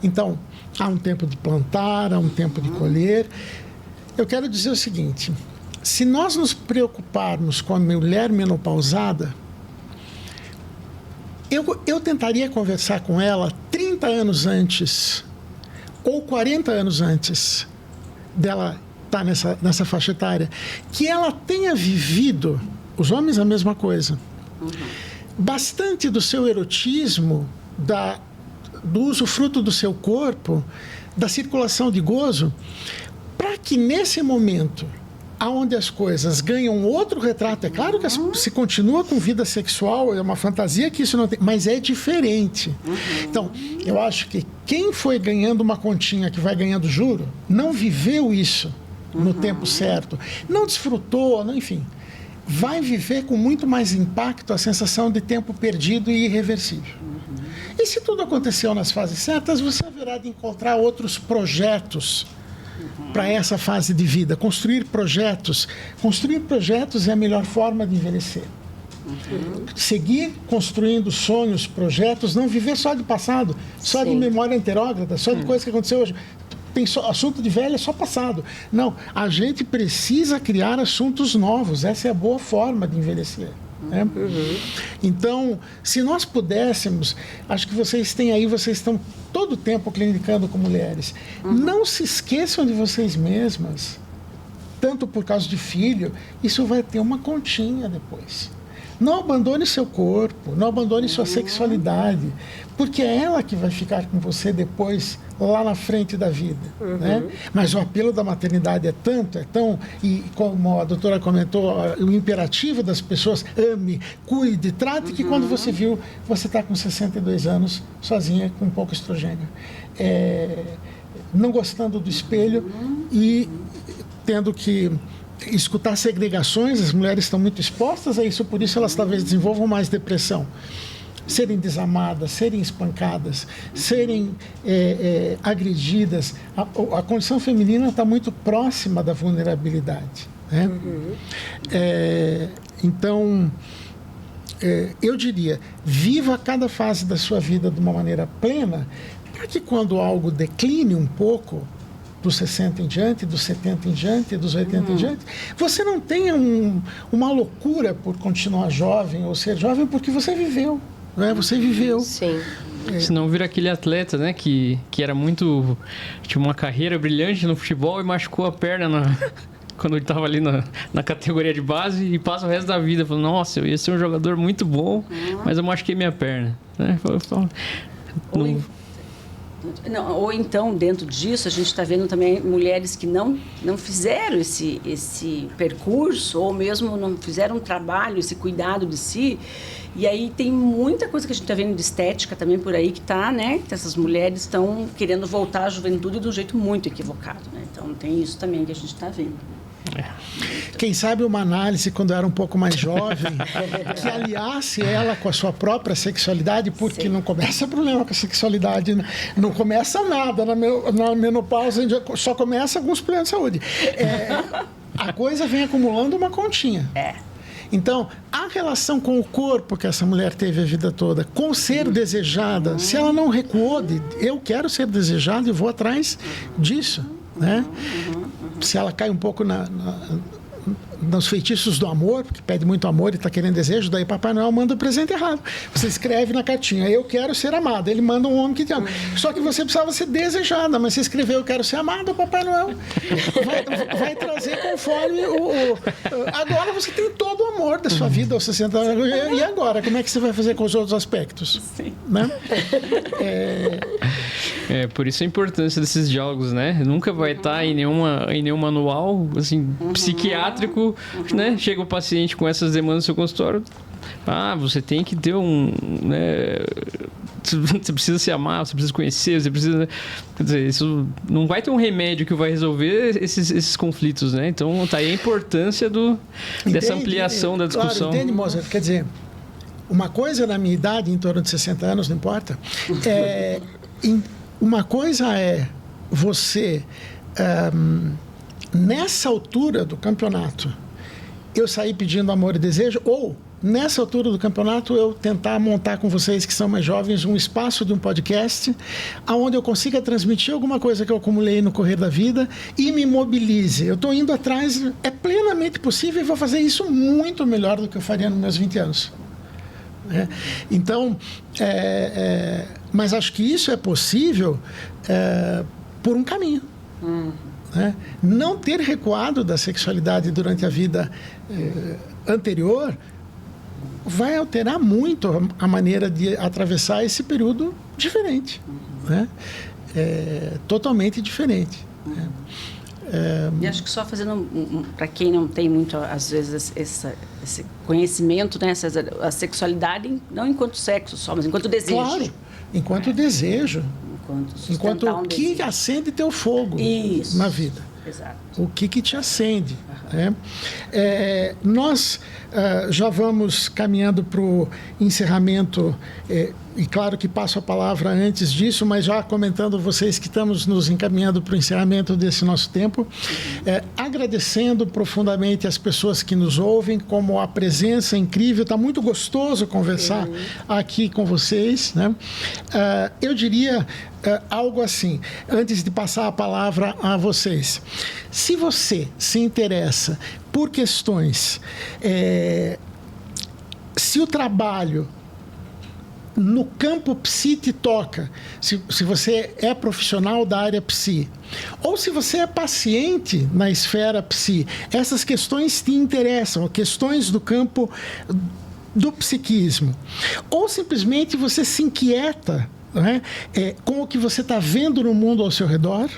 Então, há um tempo de plantar, há um tempo de colher. Eu quero dizer o seguinte: se nós nos preocuparmos com a mulher menopausada, eu tentaria conversar com ela 30 anos antes ou 40 anos antes dela estar nessa faixa etária, que ela tenha vivido, os homens a mesma coisa, bastante do seu erotismo, do usufruto do seu corpo, da circulação de gozo, para que nesse momento aonde as coisas ganham outro retrato, é claro que se continua com vida sexual, é uma fantasia que isso não tem, mas é diferente. Então, eu acho que quem foi ganhando uma continha que vai ganhando juro, não viveu isso no tempo certo, não desfrutou, não, enfim, vai viver com muito mais impacto a sensação de tempo perdido e irreversível. E se tudo aconteceu nas fases certas, você haverá de encontrar outros projetos para essa fase de vida. Construir projetos é a melhor forma de envelhecer. Seguir construindo sonhos, projetos, não viver só de passado, só de memória anterógrada, só de coisas que aconteceu hoje. Assunto de velho é só passado. Não, a gente precisa criar assuntos novos. Essa é a boa forma de envelhecer. Né? Então, se nós pudéssemos, acho que vocês estão todo o tempo clinicando com mulheres. Não se esqueçam de vocês mesmas, tanto por causa de filho, isso vai ter uma continha depois. Não abandone seu corpo, não abandone sua sexualidade, porque é ela que vai ficar com você depois, lá na frente da vida. Né? Mas o apelo da maternidade é tão, e como a doutora comentou, o imperativo das pessoas, ame, cuide, trate, que quando você viu, você está com 62 anos, sozinha, com pouco estrogênio. Não gostando do espelho e tendo que escutar segregações, as mulheres estão muito expostas a isso, por isso elas talvez desenvolvam mais depressão. Serem desamadas, serem espancadas, serem agredidas. A condição feminina está muito próxima da vulnerabilidade. Né? Então, eu diria, viva cada fase da sua vida de uma maneira plena, para que quando algo decline um pouco, dos 60 em diante, dos 70 em diante, dos 80 em diante, você não tenha uma loucura por continuar jovem ou ser jovem, porque você viveu. Né? Você viveu. Sim. Senão vira aquele atleta, né, que era muito... tinha uma carreira brilhante no futebol e machucou a perna quando ele estava ali na categoria de base e passa o resto da vida falando, nossa, eu ia ser um jogador muito bom, mas eu machuquei minha perna. Né? Ou então, dentro disso, a gente está vendo também mulheres que não fizeram esse percurso, ou mesmo não fizeram um trabalho, esse cuidado de si. E aí tem muita coisa que a gente está vendo de estética também por aí, que está, né? Que essas mulheres estão querendo voltar à juventude de um jeito muito equivocado, né? Então tem isso também que a gente está vendo. Quem sabe uma análise quando era um pouco mais jovem, que aliasse ela com a sua própria sexualidade, porque não começa problema com a sexualidade, não começa nada na menopausa, só começa alguns problemas de saúde. A coisa vem acumulando uma continha. Então, a relação com o corpo que essa mulher teve a vida toda, com ser desejada, se ela não recuou de eu quero ser desejada e vou atrás disso, né? Se ela cai um pouco nos feitiços do amor, porque pede muito amor e está querendo desejo, daí Papai Noel manda o presente errado. Você escreve na cartinha, eu quero ser amada. Ele manda um homem que te ama. Só que você precisava ser desejada, mas você escreveu, eu quero ser amada, o Papai Noel vai trazer conforme agora você tem todo o amor da sua vida aos 60 anos. E agora? Como é que você vai fazer com os outros aspectos? Sim. Né? Por isso a importância desses diálogos, né? Nunca vai estar em nenhum manual, assim, psiquiátrico, né? Chega o paciente com essas demandas no seu consultório. Você tem que ter né? Você precisa se amar, você precisa conhecer, você precisa... Quer dizer, isso não vai ter um remédio que vai resolver esses conflitos, né? Então, tá aí a importância dessa ampliação da discussão. Claro, entende, Mozart? Quer dizer, uma coisa na minha idade, em torno de 60 anos, não importa, uma coisa é você nessa altura do campeonato, eu sair pedindo amor e desejo, ou nessa altura do campeonato eu tentar montar com vocês que são mais jovens um espaço de um podcast onde eu consiga transmitir alguma coisa que eu acumulei no correr da vida e me mobilize. Eu estou indo atrás, é plenamente possível e vou fazer isso muito melhor do que eu faria nos meus 20 anos. Então, mas acho que isso é possível por um caminho. Não ter recuado da sexualidade durante a vida anterior vai alterar muito a maneira de atravessar esse período diferente, totalmente diferente. E acho que só fazendo, para quem não tem muito, às vezes, esse conhecimento, né, a sexualidade, não enquanto sexo só, mas enquanto desejo. Claro, enquanto desejo. Enquanto o que desejo. Acende teu fogo na vida. Exato. O que te acende. Nós já vamos caminhando para o encerramento, e claro que passo a palavra antes disso, mas já comentando vocês que estamos nos encaminhando para o encerramento desse nosso tempo, agradecendo profundamente as pessoas que nos ouvem, como a presença incrível, está muito gostoso conversar aqui com vocês, né? Eu diria algo assim, antes de passar a palavra a vocês. Se você se interessa por questões, se o trabalho no campo psi te toca, se você é profissional da área psi, ou se você é paciente na esfera psi, essas questões te interessam, questões do campo do psiquismo, ou simplesmente você se inquieta com o que você está vendo no mundo ao seu redor,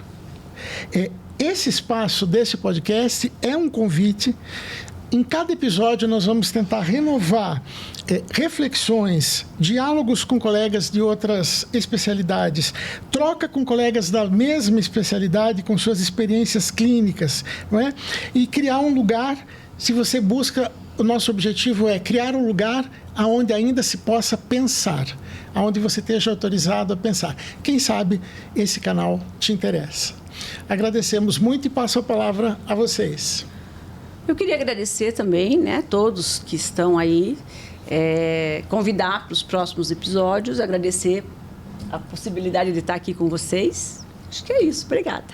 esse espaço desse podcast é um convite. Em cada episódio nós vamos tentar renovar reflexões, diálogos com colegas de outras especialidades, troca com colegas da mesma especialidade com suas experiências clínicas, e criar um lugar. Se você busca, o nosso objetivo é criar um lugar onde ainda se possa pensar, onde você esteja autorizado a pensar. Quem sabe esse canal te interessa. Agradecemos muito e passo a palavra a vocês. Eu queria agradecer também, né, todos que estão aí, convidar para os próximos episódios, agradecer a possibilidade de estar aqui com vocês. Acho que é isso. Obrigada.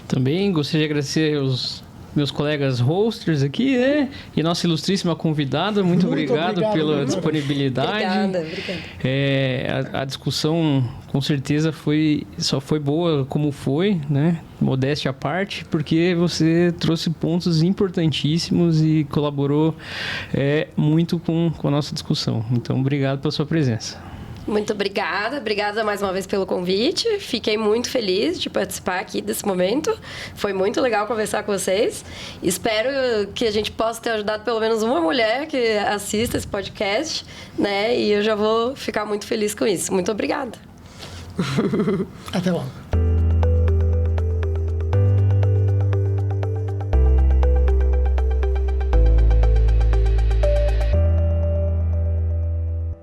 Também gostaria de agradecer os meus colegas hosters aqui, e nossa ilustríssima convidada. Muito obrigado pela disponibilidade. Obrigada. A discussão, com certeza, só foi boa como foi, né? Modéstia à parte, porque você trouxe pontos importantíssimos e colaborou muito com a nossa discussão. Então, obrigado pela sua presença. Muito obrigada. Obrigada mais uma vez pelo convite. Fiquei muito feliz de participar aqui desse momento. Foi muito legal conversar com vocês. Espero que a gente possa ter ajudado pelo menos uma mulher que assista esse podcast, né? E eu já vou ficar muito feliz com isso. Muito obrigada. Até logo.